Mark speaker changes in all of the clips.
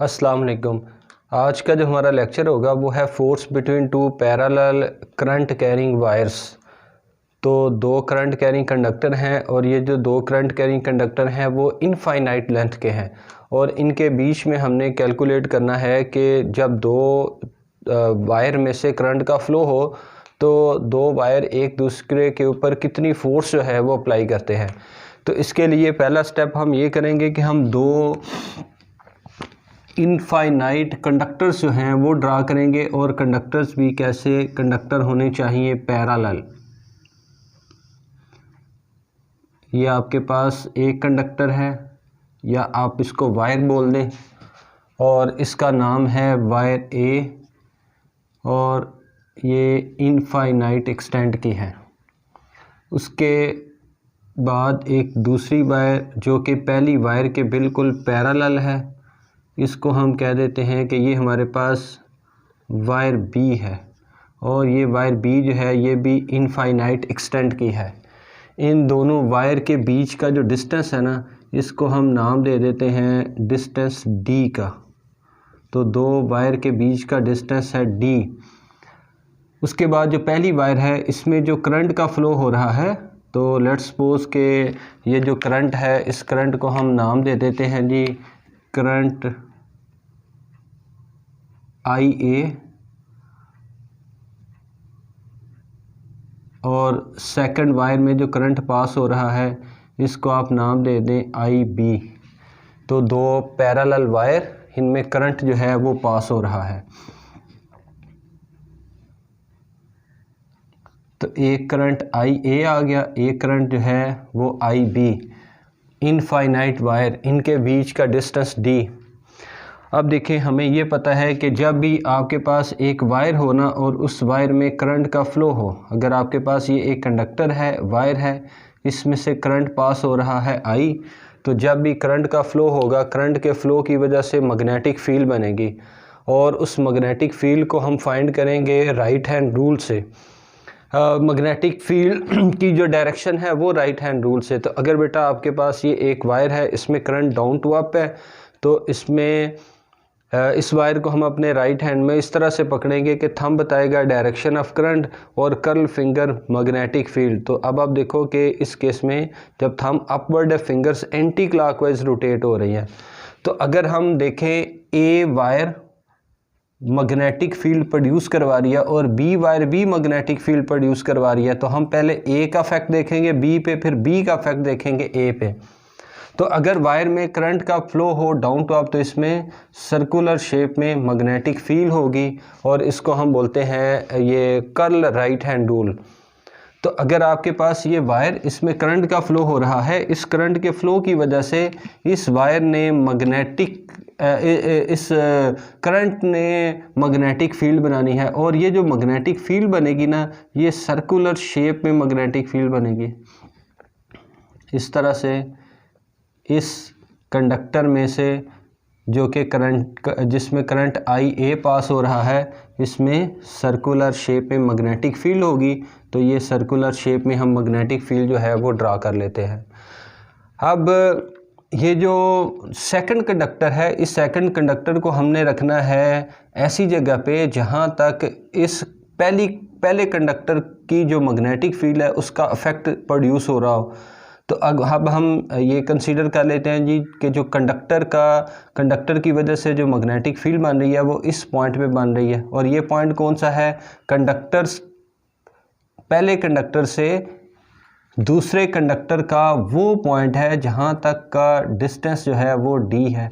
Speaker 1: अस्सलाम वालेकुम। आज का जो हमारा लेक्चर होगा वो है force between two parallel current carrying wires. तो दो करंट कैरिंग कंडक्टर हैं और ये जो दो करंट कैरिंग कंडक्टर हैं वो इनफाइनाइट लेंथ के हैं और इनके बीच में हमने कैलकुलेट करना है कि जब दो वायर में से करंट का फ़्लो हो तो दो वायर एक दूसरे के ऊपर कितनी फ़ोर्स जो है वो अप्लाई करते हैं। तो इसके लिए पहला स्टेप हम ये करेंगे कि हम दो इनफाइनाइट कंडक्टर्स जो हैं वो ड्रा करेंगे और कंडक्टर्स भी कैसे कंडक्टर होने चाहिए, पैरेलल। ये आपके पास एक कंडक्टर है या आप इसको वायर बोल दें और इसका नाम है वायर ए और ये इनफाइनाइट एक्सटेंट की है। उसके बाद एक दूसरी वायर जो कि पहली वायर के बिल्कुल पैरेलल है, इसको हम कह देते हैं कि ये हमारे पास वायर बी है और ये वायर बी जो है ये भी इनफाइनाइट एक्सटेंट की है। इन दोनों वायर के बीच का जो डिस्टेंस है ना, इसको हम नाम दे देते हैं डिस्टेंस डी का। तो दो वायर के बीच का डिस्टेंस है डी। उसके बाद जो पहली वायर है इसमें जो करंट का फ़्लो हो रहा है, तो लेट्स सपोज के ये जो करंट है इस करंट को हम नाम दे देते हैं जी करंट आई ए और सेकंड वायर में जो करंट पास हो रहा है इसको आप नाम दे दें आई बी। तो दो पैरेलल वायर, इनमें करंट जो है वो पास हो रहा है। तो एक करंट आई ए आ गया, एक करंट जो है वो आई बी। इनफाइनाइट वायर, इनके बीच का डिस्टेंस डी। अब देखें, हमें ये पता है कि जब भी आपके पास एक वायर हो ना और उस वायर में करंट का फ़्लो हो, अगर आपके पास ये एक कंडक्टर है, वायर है, इसमें से करंट पास हो रहा है आई, तो जब भी करंट का फ़्लो होगा, करंट के फ़्लो की वजह से मैग्नेटिक फील्ड बनेगी और उस मैग्नेटिक फील्ड को हम फाइंड करेंगे राइट हैंड रूल से। मैग्नेटिक फील्ड की जो डायरेक्शन है वो राइट हैंड रूल से। तो अगर बेटा आपके पास ये एक वायर है, इसमें करंट डाउन टू अप है, तो इसमें इस वायर को हम अपने राइट हैंड में इस तरह से पकड़ेंगे कि थंब बताएगा डायरेक्शन ऑफ करंट और कर्ल फिंगर मैग्नेटिक फील्ड। तो अब आप देखो कि इस केस में जब थंब अपवर्ड है, फिंगर्स एंटी क्लॉकवाइज रोटेट हो रही हैं। तो अगर हम देखें a wire magnetic field produce करवा रही है और बी वायर भी मैग्नेटिक फील्ड प्रोड्यूस करवा रही है, तो हम पहले ए का इफेक्ट देखेंगे बी पे, फिर बी का इफेक्ट देखेंगे ए पे। तो अगर वायर में करंट का फ़्लो हो डाउन टू अप तो इसमें सर्कुलर शेप में मैग्नेटिक फील्ड होगी और इसको हम बोलते हैं ये कर्ल राइट हैंड रूल। तो अगर आपके पास ये वायर, इसमें करंट का फ़्लो हो रहा है, इस करंट के फ़्लो की वजह से इस वायर ने इस करंट ने मैग्नेटिक फील्ड बनानी है और ये जो मैग्नेटिक फील्ड बनेगी ना, ये सर्कुलर शेप में मैग्नेटिक फील्ड बनेगी। इस तरह से इस कंडक्टर में से जो कि करंट, जिसमें करंट आई ए पास हो रहा है, इसमें सर्कुलर शेप में मैग्नेटिक फील्ड होगी। तो ये सर्कुलर शेप में हम मैग्नेटिक फील्ड जो है वो ड्रा कर लेते हैं। अब ये जो सेकंड कंडक्टर है, इस सेकंड कंडक्टर को हमने रखना है ऐसी जगह पे जहाँ तक इस पहले कंडक्टर की जो मैग्नेटिक फील्ड है उसका इफेक्ट प्रोड्यूस हो रहा हो। तो अब हम ये कंसीडर कर लेते हैं जी कि जो कंडक्टर की वजह से जो मैग्नेटिक फील्ड बन रही है वो इस पॉइंट पे बन रही है और ये पॉइंट कौन सा है, पहले कंडक्टर से दूसरे कंडक्टर का वो पॉइंट है जहाँ तक का डिस्टेंस जो है वो डी है।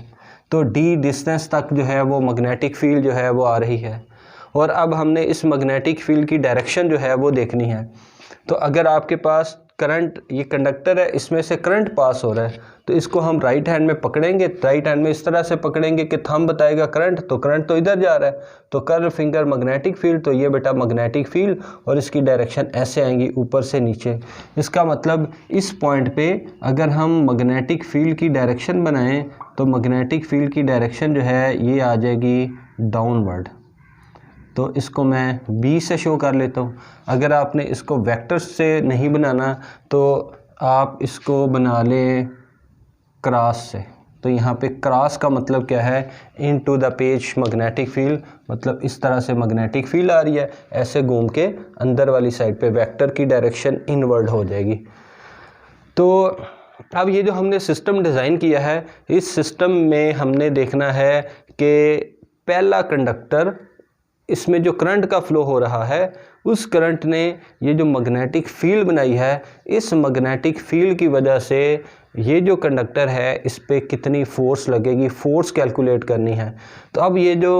Speaker 1: तो डी डिस्टेंस तक जो है वो मैग्नेटिक फील्ड जो है वो आ रही है और अब हमने इस मैग्नेटिक फील्ड की डायरेक्शन जो है वो देखनी है। तो अगर आपके पास करंट, ये कंडक्टर है, इसमें से करंट पास हो रहा है, तो इसको हम राइट हैंड में पकड़ेंगे, राइट हैंड में इस तरह से पकड़ेंगे कि थंब बताएगा करंट, तो करंट तो इधर जा रहा है, तो कर्ल फिंगर मैग्नेटिक फील्ड, तो ये बेटा मैग्नेटिक फील्ड और इसकी डायरेक्शन ऐसे आएंगी ऊपर से नीचे। इसका मतलब इस पॉइंट पे अगर हम मैग्नेटिक फील्ड की डायरेक्शन बनाएं तो मैग्नेटिक फील्ड की डायरेक्शन जो है ये आ जाएगी डाउनवर्ड। तो इसको मैं बी से शो कर लेता हूँ। अगर आपने इसको वेक्टर्स से नहीं बनाना तो आप इसको बना लें क्रॉस से। तो यहाँ पे क्रॉस का मतलब क्या है, into the page magnetic field, मतलब इस तरह से मैग्नेटिक फील्ड आ रही है, ऐसे घूम के अंदर वाली साइड पे वेक्टर की डायरेक्शन इनवर्ड हो जाएगी। तो अब ये जो हमने सिस्टम डिज़ाइन किया है, इस सिस्टम में हमने देखना है कि पहला कंडक्टर, इसमें जो करंट का फ्लो हो रहा है, उस करंट ने ये जो मैग्नेटिक फील्ड बनाई है, इस मैग्नेटिक फील्ड की वजह से ये जो कंडक्टर है इस पे कितनी फोर्स लगेगी, फोर्स कैलकुलेट करनी है। तो अब ये जो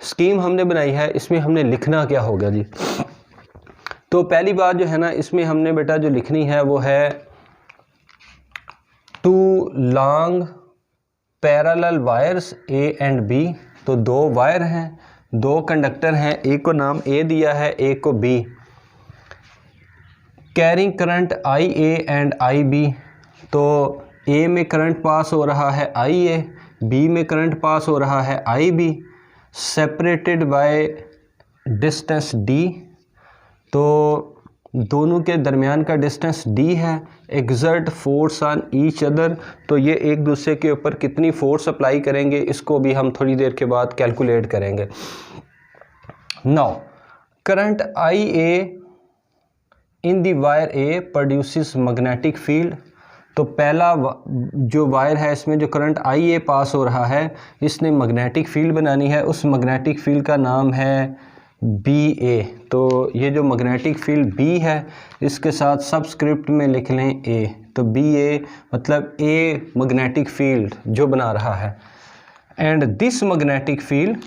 Speaker 1: स्कीम हमने बनाई है, इसमें हमने लिखना क्या होगा जी। तो पहली बात जो है ना, इसमें हमने बेटा जो लिखनी है वो है two long parallel wires A and B. तो दो वायर हैं, दो कंडक्टर हैं, एक को नाम ए दिया है, एक को B, carrying current I A and I B. तो ए में करंट पास हो रहा है आई ए, बी में करंट पास हो रहा है I B, separated by distance D. तो दोनों के दरमियान का डिस्टेंस डी है। Exert force on each other, तो ये एक दूसरे के ऊपर कितनी फोर्स अप्लाई करेंगे, इसको भी हम थोड़ी देर के बाद कैलकुलेट करेंगे। Now current I A in the wire A produces magnetic field. तो पहला जो वायर है, इसमें जो करंट आई ए पास हो रहा है, इसने मैग्नेटिक फील्ड बनानी है। उस मैग्नेटिक फील्ड का नाम है बी ए। तो ये जो मैग्नेटिक फील्ड बी है, इसके साथ सबस्क्रिप्ट में लिख लें ए। तो बी ए मतलब ए मैग्नेटिक फील्ड जो बना रहा है। एंड दिस मैग्नेटिक फील्ड,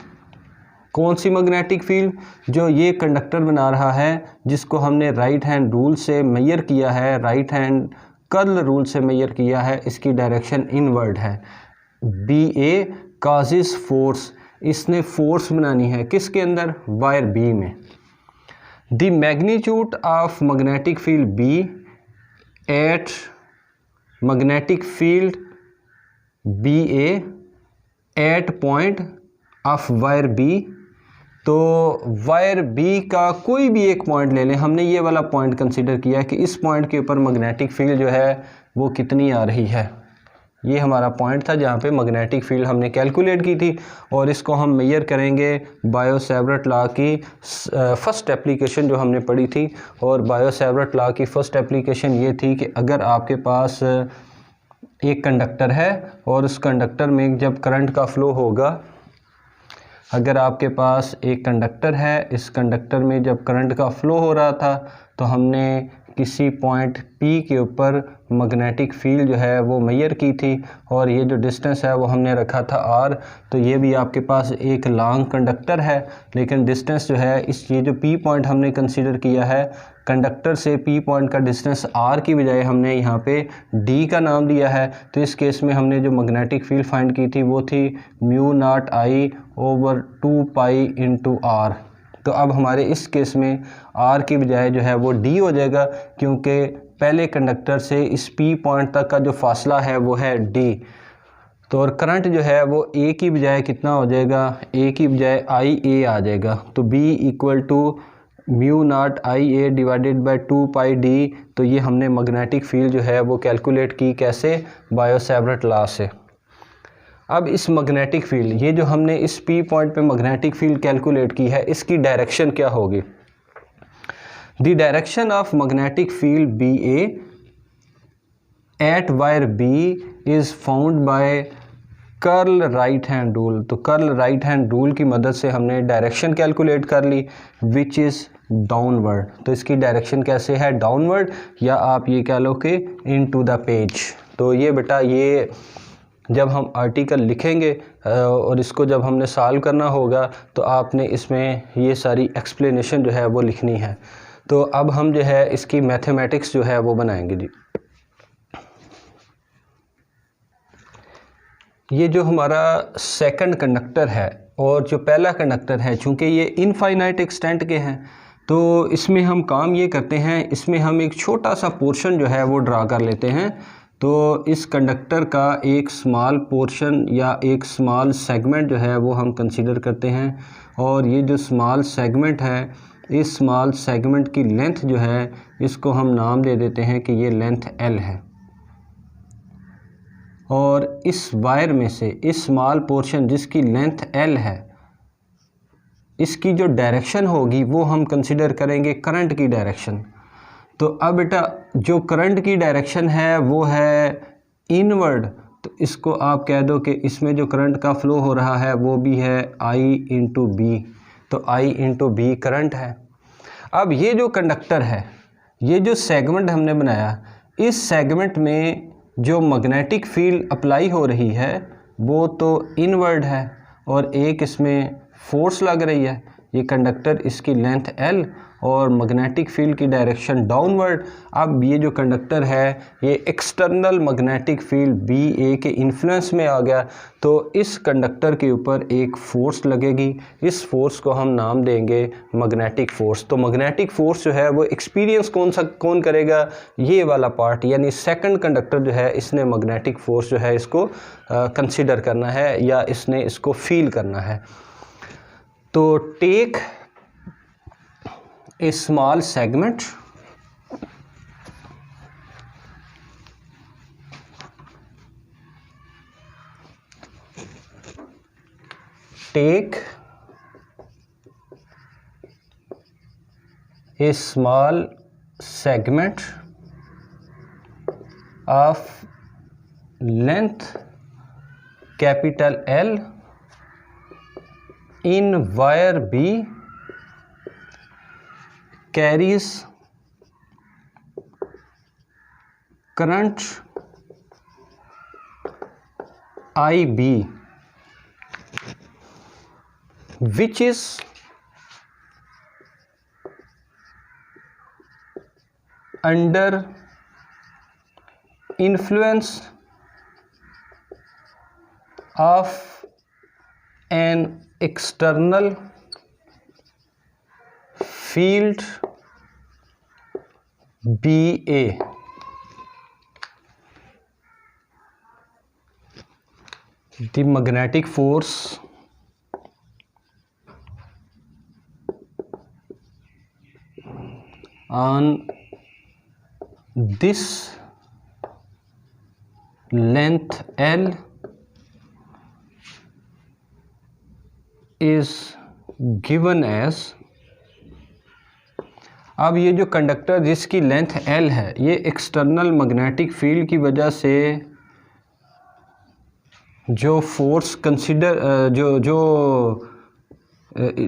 Speaker 1: कौन सी मैग्नेटिक फील्ड, जो ये कंडक्टर बना रहा है, जिसको हमने राइट हैंड रूल से मेजर किया है, राइट हैंड कर्ल रूल से मेजर किया है, इसकी डायरेक्शन इनवर्ड है। बी ए काजेस फोर्स, इसने फोर्स बनानी है किसके अंदर, वायर बी में। The magnitude of magnetic field B at magnetic field B at point of wire B. तो वायर बी का कोई भी एक पॉइंट ले लें, हमने ये वाला पॉइंट कंसीडर किया है कि इस पॉइंट के ऊपर मैग्नेटिक फील्ड जो है वो कितनी आ रही है। ये हमारा पॉइंट था जहाँ पे मैग्नेटिक फील्ड हमने कैलकुलेट की थी, और इसको हम मेजर करेंगे बायो-सेवर्ट लॉ की फर्स्ट एप्लीकेशन जो हमने पढ़ी थी। और बायो-सेवर्ट लॉ की फर्स्ट एप्लीकेशन ये थी कि अगर आपके पास एक कंडक्टर है और उस कंडक्टर में जब करंट का फ्लो होगा, अगर आपके पास एक कंडक्टर है, इस कंडक्टर में जब करंट का फ्लो हो रहा था, तो हमने किसी पॉइंट P के ऊपर मैग्नेटिक फील्ड जो है वो मेजर की थी, और ये जो डिस्टेंस है वो हमने रखा था R। तो ये भी आपके पास एक लॉन्ग कंडक्टर है, लेकिन डिस्टेंस जो है, इस ये जो P पॉइंट हमने कंसीडर किया है, कंडक्टर से P पॉइंट का डिस्टेंस R की बजाय हमने यहाँ पे D का नाम दिया है। तो इस केस में हमने जो मैग्नेटिक फील्ड फाइंड की थी वो थी mu naught I over 2 pi into R। तो अब हमारे इस केस में R की बजाय जो है वो D हो जाएगा, क्योंकि पहले कंडक्टर से इस P पॉइंट तक का जो फासला है वो है D। तो और करंट जो है वो A की बजाय कितना हो जाएगा, A की बजाय IA आ जाएगा। तो B equal to mu naught IA divided by 2 pi D। तो ये हमने मैग्नेटिक फील्ड जो है वो कैलकुलेट की कैसे, बायो-सेवर्ट लॉ से। अब इस मैग्नेटिक फील्ड, ये जो हमने इस P पॉइंट पे मैग्नेटिक फील्ड कैलकुलेट की है, इसकी डायरेक्शन क्या होगी। The direction of magnetic field BA एट वायर B is found by curl right hand rule. तो कर्ल राइट हैंड रूल की मदद से हमने डायरेक्शन कैलकुलेट कर ली, विच इज़ डाउनवर्ड। तो इसकी डायरेक्शन कैसे है, डाउनवर्ड, या आप ये कह लो कि इनटू द पेज। तो ये बेटा, ये जब हम आर्टिकल लिखेंगे और इसको जब हमने सॉल्व करना होगा, तो आपने इसमें ये सारी एक्सप्लेनेशन जो है वो लिखनी है। तो अब हम जो है इसकी मैथमेटिक्स जो है वो बनाएंगे जी। ये जो हमारा सेकंड कंडक्टर है और जो पहला कंडक्टर है, चूँकि ये इनफाइनाइट एक्सटेंट के हैं, तो इसमें हम काम ये करते हैं, इसमें हम एक छोटा सा पोर्शन जो है वो ड्रा कर लेते हैं। तो इस कंडक्टर का एक स्मॉल पोर्शन या एक स्मॉल सेगमेंट जो है वो हम कंसीडर करते हैं, और ये जो स्मॉल सेगमेंट है, इस स्मॉल सेगमेंट की लेंथ जो है, इसको हम नाम दे देते हैं कि ये लेंथ L है। और इस वायर में से इस स्मॉल पोर्शन जिसकी लेंथ L है, इसकी जो डायरेक्शन होगी वो हम कंसिडर करेंगे करंट की डायरेक्शन। तो अब बेटा जो करंट की डायरेक्शन है वो है इनवर्ड, तो इसको आप कह दो कि इसमें जो करंट का फ्लो हो रहा है वो भी है I इंटू बी, तो I इंटू बी करंट है। अब ये जो कंडक्टर है, ये जो सेगमेंट हमने बनाया, इस सेगमेंट में जो मैग्नेटिक फील्ड अप्लाई हो रही है वो तो इनवर्ड है और एक इसमें फोर्स लग रही है। ये कंडक्टर, इसकी लेंथ L और मैग्नेटिक फील्ड की डायरेक्शन डाउनवर्ड। अब ये जो कंडक्टर है ये एक्सटर्नल मैग्नेटिक फील्ड BA के इन्फ्लुएंस में आ गया, तो इस कंडक्टर के ऊपर एक फ़ोर्स लगेगी। इस फोर्स को हम नाम देंगे मैग्नेटिक फ़ोर्स। तो मैग्नेटिक फ़ोर्स जो है वो एक्सपीरियंस कौन करेगा, ये वाला पार्ट, यानी सेकंड कंडक्टर जो है इसने मैग्नेटिक फ़ोर्स जो है इसको कंसिडर करना है या इसने इसको फील करना है। तो take a small segment of length capital L in wire B carries current IB which is under influence of an external field BA। The magnetic force on this length L is given as। अब ये जो conductor जिसकी length L है, ये external magnetic field की वजह से जो फोर्स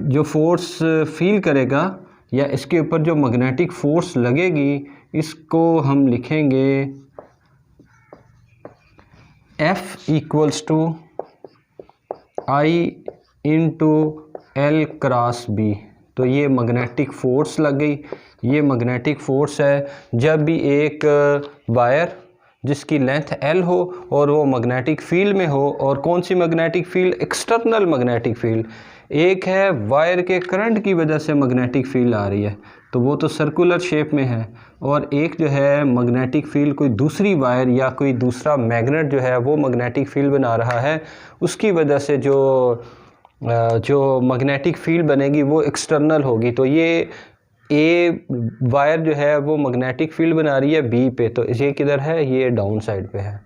Speaker 1: जो फोर्स फील करेगा या इसके ऊपर जो मैग्नेटिक फोर्स लगेगी, इसको हम लिखेंगे F equals to I into L cross B। तो ये मैग्नेटिक फ़ोर्स लग गई, ये मैग्नेटिक फ़ोर्स है। जब भी एक वायर जिसकी लेंथ L हो और वो मैग्नेटिक फील्ड में हो, और कौन सी magnetic field, external magnetic field. एक है वायर के करंट की वजह से मैग्नेटिक फील्ड आ रही है, तो वो तो सर्कुलर शेप में है, और एक जो है मैग्नेटिक फील्ड कोई दूसरी वायर या कोई दूसरा मैग्नेट जो है वो मैग्नेटिक फील्ड बना रहा है, उसकी वजह से जो मैग्नेटिक फील्ड बनेगी वो एक्सटर्नल होगी। तो ये ए वायर जो है वो मैग्नेटिक फील्ड बना रही है बी पे, तो ये किधर है, ये डाउन साइड पे है,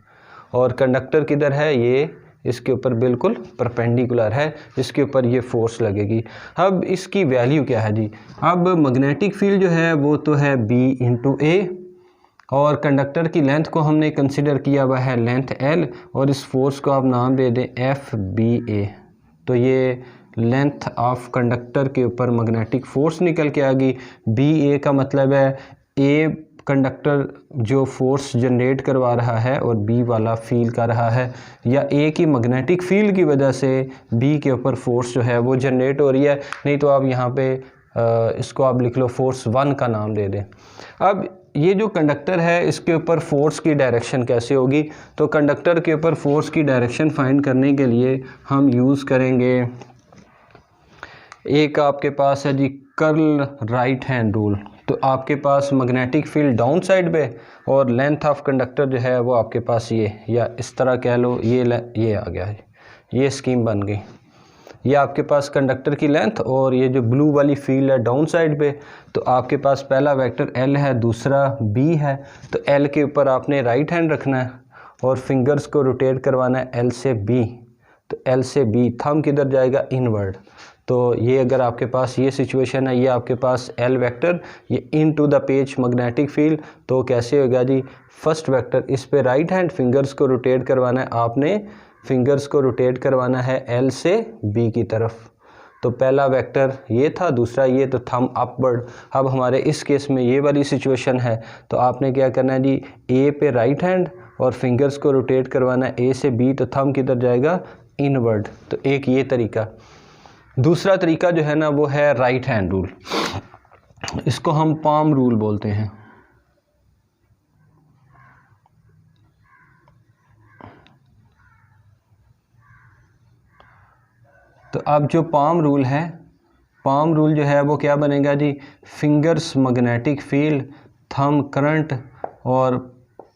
Speaker 1: और कंडक्टर किधर है, ये इसके ऊपर बिल्कुल परपेंडिकुलर है, जिसके ऊपर ये फोर्स लगेगी। अब इसकी वैल्यू क्या है जी, अब मैग्नेटिक फील्ड जो है वो तो है बी इंटू ए, और कंडक्टर की लेंथ को हमने कंसिडर किया हुआ है लेंथ L, और इस फोर्स को आप नाम दे दें FBA। तो ये लेंथ ऑफ कंडक्टर के ऊपर मैग्नेटिक फोर्स निकल के आ गई। BA का मतलब है A कंडक्टर जो फोर्स जनरेट करवा रहा है और B वाला फील कर रहा है, या A की मैग्नेटिक फील्ड की वजह से B के ऊपर फोर्स जो है वो जनरेट हो रही है। नहीं तो आप यहाँ पे इसको आप लिख लो फोर्स 1 का नाम दे दें। अब ये जो कंडक्टर है इसके ऊपर फोर्स की डायरेक्शन कैसे होगी, तो कंडक्टर के ऊपर फोर्स की डायरेक्शन फाइंड करने के लिए हम यूज़ करेंगे, एक आपके पास है जी कर्ल राइट हैंड रूल। तो आपके पास मैग्नेटिक फील्ड डाउन साइड पे और लेंथ ऑफ कंडक्टर जो है वो आपके पास ये, या इस तरह कह लो, ये आ गया है, ये स्कीम बन गई। ये आपके पास कंडक्टर की लेंथ और ये जो ब्लू वाली फील्ड है डाउन साइड पे, तो आपके पास पहला वेक्टर L है, दूसरा B है, तो L के ऊपर आपने राइट हैंड रखना है और फिंगर्स को रोटेट करवाना है एल से बी, तो एल से बी थंब किधर जाएगा, इनवर्ड। तो ये अगर आपके पास ये सिचुएशन है, ये आपके पास एल वेक्टर, ये into the page magnetic field, तो कैसे होगा जी, फर्स्ट वेक्टर इस पे राइट हैंड फिंगर्स को रोटेट करवाना है, आपने फिंगर्स को रोटेट करवाना है एल से बी की तरफ। तो पहला वेक्टर ये था, दूसरा ये, तो थंब अपवर्ड। अब हमारे इस केस में ये वाली सिचुएशन है, तो आपने क्या करना है जी, ए पे राइट हैंड और फिंगर्स को रोटेट करवाना है ए से बी, तो थंब किधर जाएगा, इनवर्ड। तो एक ये तरीका। दूसरा तरीका जो है ना वो है राइट हैंड रूल, इसको हम पाम रूल बोलते हैं। तो अब जो पाम रूल है, पाम रूल जो है वो क्या बनेगा जी, fingers magnetic field, thumb current और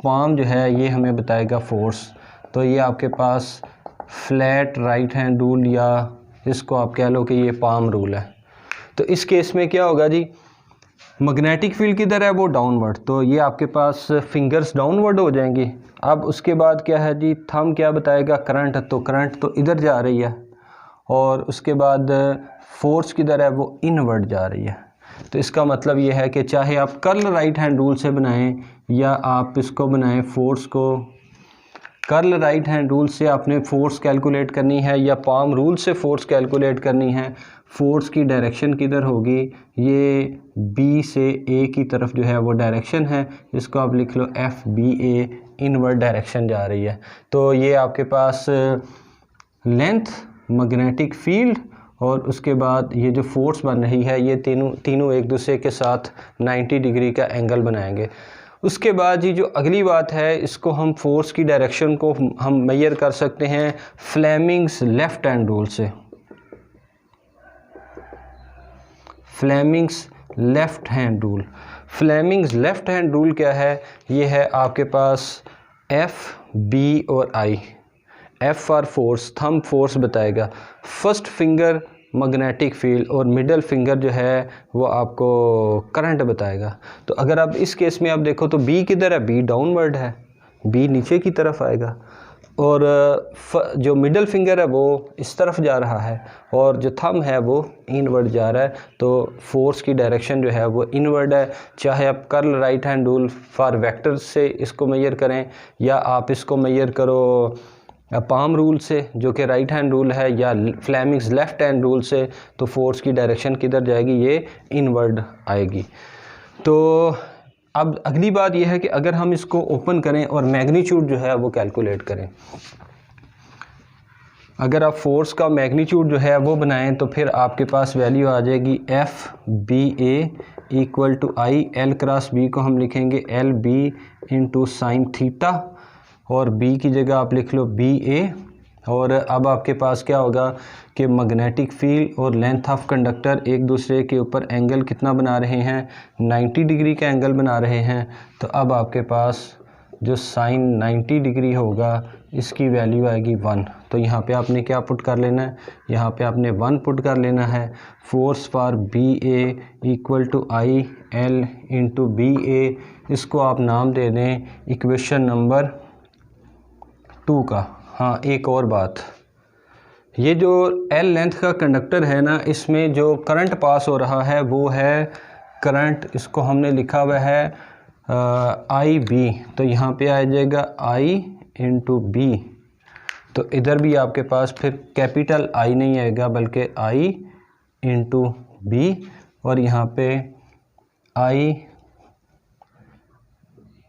Speaker 1: पाम जो है ये हमें बताएगा फोर्स। तो ये आपके पास फ्लैट राइट हैंड रूल, या इसको आप कह लो कि ये पाम रूल है। तो इस केस में क्या होगा जी, मैग्नेटिक फील्ड किधर है, वो डाउनवर्ड, तो ये आपके पास फिंगर्स डाउनवर्ड हो जाएंगी। अब उसके बाद क्या है जी, थंब क्या बताएगा, करंट, तो करंट तो इधर जा रही है, और उसके बाद फोर्स किधर है, वो इनवर्ड जा रही है। तो इसका मतलब ये है कि चाहे आप कर्ल राइट हैंड रूल से बनाएं या आप इसको बनाएं फोर्स को, कर्ल राइट हैंड रूल से आपने फोर्स कैलकुलेट करनी है या पाम रूल से फोर्स कैलकुलेट करनी है, फोर्स की डायरेक्शन किधर होगी, ये बी से ए की तरफ जो है वो डायरेक्शन है, इसको आप लिख लो एफ बी ए, इनवर्ड डायरेक्शन जा रही है। तो ये आपके पास लेंथ, मैग्नेटिक फील्ड और उसके बाद ये जो फोर्स बन रही है, ये तीनों एक दूसरे के साथ 90 डिग्री का एंगल बनाएंगे। उसके बाद ये जो अगली बात है, इसको हम फोर्स की डायरेक्शन को हम मेजर कर सकते हैं फ्लेमिंग्स लेफ्ट हैंड रूल से। Fleming's left hand rule, Fleming's left hand rule क्या है, ये है आपके पास एफ बी और I. F for force, thumb force बताएगा, फर्स्ट फिंगर मैग्नेटिक फील्ड और मिडल फिंगर जो है वो आपको करंट बताएगा। तो अगर आप इस केस में आप देखो तो बी किधर है, बी डाउनवर्ड है, बी नीचे की तरफ आएगा, और जो मिडल फिंगर है वो इस तरफ जा रहा है और जो थंब है वो इनवर्ड जा रहा है। तो फोर्स की डायरेक्शन जो है वो इनवर्ड है। चाहे आप curl right hand rule for vector से इसको मेजर करें या आप इसको मेजर करो पाम रूल से जो कि राइट हैंड रूल है, या फ्लेमिंग्स लेफ्ट हैंड रूल से, तो फोर्स की डायरेक्शन किधर जाएगी, ये इनवर्ड आएगी। तो अब अगली बात यह है कि अगर हम इसको ओपन करें और मैग्नीट्यूड जो है वो कैलकुलेट करें, अगर आप फोर्स का मैग्नीट्यूड जो है वो बनाएं तो फिर आपके पास वैल्यू आ जाएगी F B A equal to I, L cross B को हम लिखेंगे L B into sine theta, और b की जगह आप लिख लो बी ए। और अब आपके पास क्या होगा कि मैग्नेटिक फील्ड और लेंथ ऑफ कंडक्टर एक दूसरे के ऊपर एंगल कितना बना रहे हैं, 90 डिग्री का एंगल बना रहे हैं। तो अब आपके पास जो साइन 90 डिग्री होगा इसकी वैल्यू आएगी 1। तो यहाँ पे आपने क्या पुट कर लेना है, यहाँ पे आपने 1 पुट कर लेना है। Force for B A equal to I L into B A, इसको आप नाम दे दें इक्वेशन नंबर 2 का। हाँ, एक और बात, ये जो एल लेंथ का कंडक्टर है ना, इसमें जो करंट पास हो रहा है वो है करंट, इसको हमने लिखा हुआ है आई बी, तो यहाँ पे आ जाएगा आई इंटू बी। तो इधर भी आपके पास फिर कैपिटल आई नहीं आएगा बल्कि आई इंटू बी, और यहाँ पे आई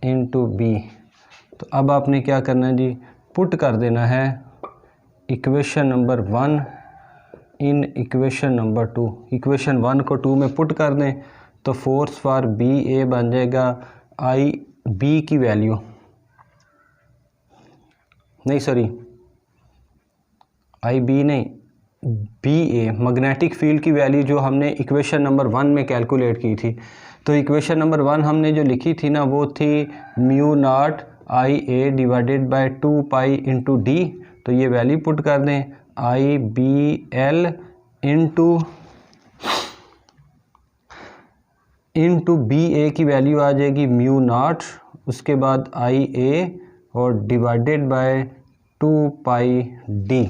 Speaker 1: इंटू बी। तो अब आपने क्या करना है जी, पुट कर देना है equation number 1 in equation number 2। Equation 1 को 2 में पुट कर दें तो फोर्स फॉर बी ए बन जाएगा आई बी की वैल्यू, नहीं सॉरी आई बी नहीं, बी ए मैग्नेटिक फील्ड की वैल्यू जो हमने इक्वेशन नंबर 1 में कैलकुलेट की थी। तो इक्वेशन नंबर 1 हमने जो लिखी थी ना वो थी mu not I A divided by 2 pi into D. तो ये वैल्यू पुट कर दें आई बी एल इंटू बी ए की वैल्यू आ जाएगी म्यू नॉट, उसके बाद आई ए और डिवाइडेड बाय 2 पाई डी।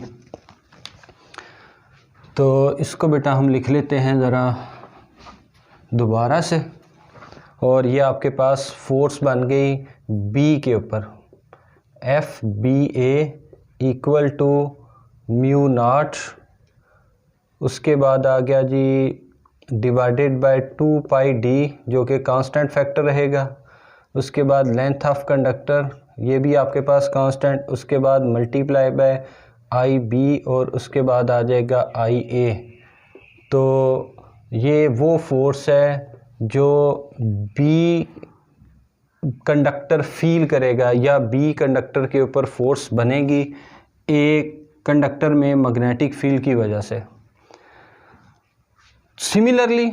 Speaker 1: तो इसको बेटा हम लिख लेते हैं ज़रा दोबारा से, और ये आपके पास फोर्स बन गई बी के ऊपर, F B A equal to mu naught, उसके बाद आ गया G divided by 2 pi D जो कि कांस्टेंट फैक्टर रहेगा, उसके बाद लेंथ ऑफ कंडक्टर ये भी आपके पास कांस्टेंट, उसके बाद मल्टीप्लाई बाय आई बी और उसके बाद आ जाएगा आई ए। तो ये वो फोर्स है जो बी कंडक्टर फील करेगा या बी कंडक्टर के ऊपर फोर्स बनेगी ए कंडक्टर में मैग्नेटिक फील्ड की वजह से। सिमिलरली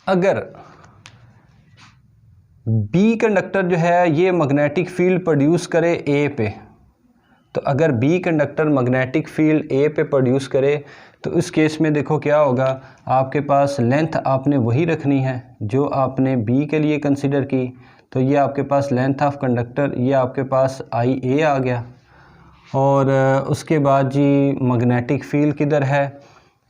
Speaker 1: अगर बी कंडक्टर जो है ये मैग्नेटिक फील्ड प्रोड्यूस करे ए पे, तो अगर बी कंडक्टर मैग्नेटिक फील्ड ए पे प्रोड्यूस करे तो इस केस में देखो क्या होगा, आपके पास लेंथ आपने वही रखनी है जो आपने बी के लिए कंसिडर की, तो ये आपके पास लेंथ ऑफ कंडक्टर ये आपके पास आई ए आ गया। और उसके बाद जी मैग्नेटिक फील्ड किधर है,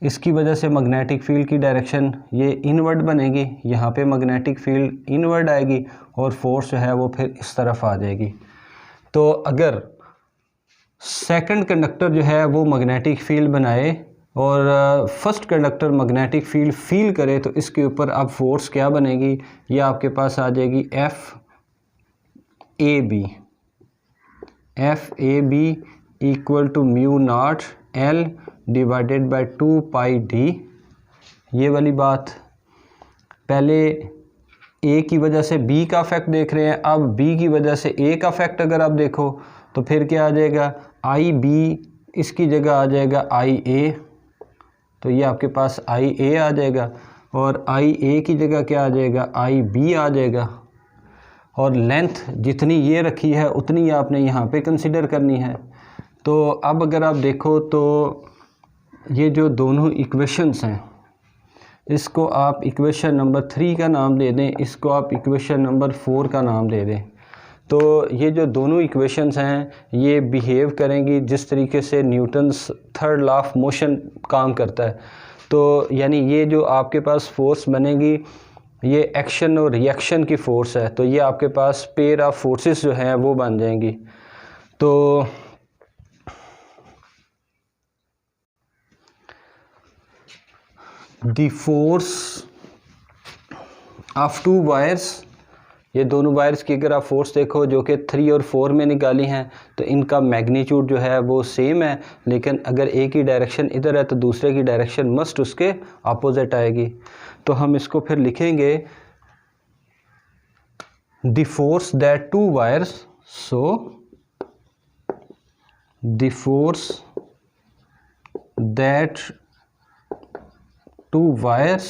Speaker 1: इसकी वजह से मैग्नेटिक फील्ड की डायरेक्शन ये इनवर्ड बनेगी, यहाँ पे मैग्नेटिक फील्ड इनवर्ड आएगी और फोर्स जो है वो फिर इस तरफ आ जाएगी। तो अगर सेकंड कंडक्टर जो है वो मैग्नेटिक फील्ड बनाए और first conductor magnetic field feel करे तो इसके ऊपर अब फोर्स क्या बनेगी, ये आपके पास आ जाएगी F A B equal to mu naught L divided by 2 pi D. ये वाली बात, पहले ए की वजह से बी का इफेक्ट देख रहे हैं, अब बी की वजह से ए का इफेक्ट अगर आप देखो तो फिर क्या आ जाएगा, आई बी इसकी जगह आ जाएगा आई ए, तो ये आपके पास आई ए आ जाएगा, और आई ए की जगह क्या आ जाएगा, आई बी आ जाएगा, और लेंथ जितनी ये रखी है उतनी आपने यहाँ पे कंसिडर करनी है। तो अब अगर आप देखो तो ये जो दोनों इक्वेशंस हैं इसको आप इक्वेशन नंबर 3 का नाम दे दें, इसको आप इक्वेशन नंबर 4 का नाम दे दें। तो ये जो दोनों इक्वेशंस हैं ये बिहेव करेंगी जिस तरीके से Newton's third law of motion काम करता है। तो यानी ये जो आपके पास फोर्स बनेगी ये एक्शन और रिएक्शन की फ़ोर्स है, तो ये आपके पास पेयर ऑफ फोर्सेस जो हैं वो बन जाएंगी। तो द फोर्स ऑफ 2 वायर्स, ये दोनों वायर्स की अगर आप फोर्स देखो जो कि 3 और 4 में निकाली हैं तो इनका मैग्नीट्यूड जो है वो सेम है, लेकिन अगर एक ही डायरेक्शन इधर है तो दूसरे की डायरेक्शन मस्ट उसके अपोजिट आएगी। तो हम इसको फिर लिखेंगे the force that 2 wires, so the force that 2 wires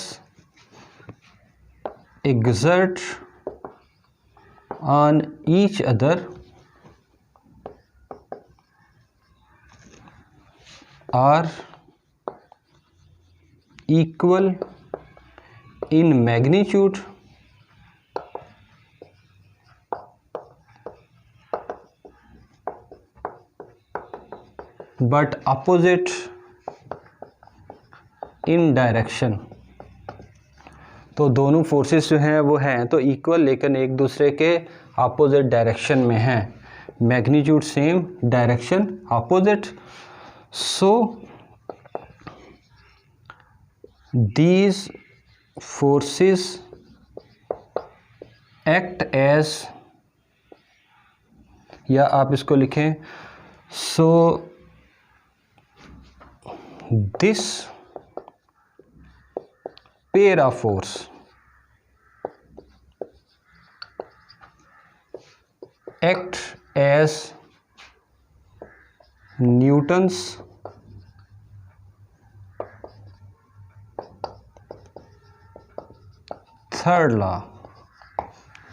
Speaker 1: exert on each other are equal in magnitude but opposite in direction। तो दोनों फोर्सेस जो हैं वो हैं तो इक्वल लेकिन एक दूसरे के अपोजिट डायरेक्शन में हैं, magnitude same direction opposite. So these forces act as, या आप इसको लिखें so this pair of force act as Newton's third law.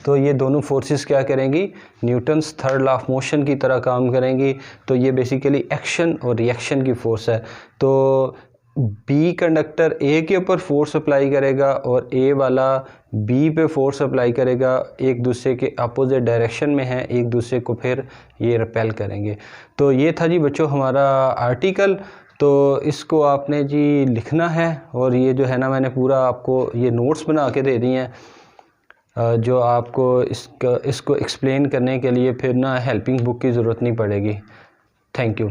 Speaker 1: तो ये दोनों फोर्सेस क्या करेंगी, Newton's third law of motion की तरह काम करेंगी। तो ये बेसिकली एक्शन और रिएक्शन की फोर्स है। तो बी कंडक्टर ए के ऊपर फोर्स अप्लाई करेगा और ए वाला बी पे फोर्स अप्लाई करेगा, एक दूसरे के अपोजिट डायरेक्शन में है, एक दूसरे को फिर ये रिपेल करेंगे। तो ये था जी बच्चों हमारा आर्टिकल। तो इसको आपने जी लिखना है, और ये जो है ना मैंने पूरा आपको ये नोट्स बना के दे दिए हैं जो आपको इसको एक्सप्लेन करने के लिए फिर ना हेल्पिंग बुक की ज़रूरत नहीं पड़ेगी। Thank you.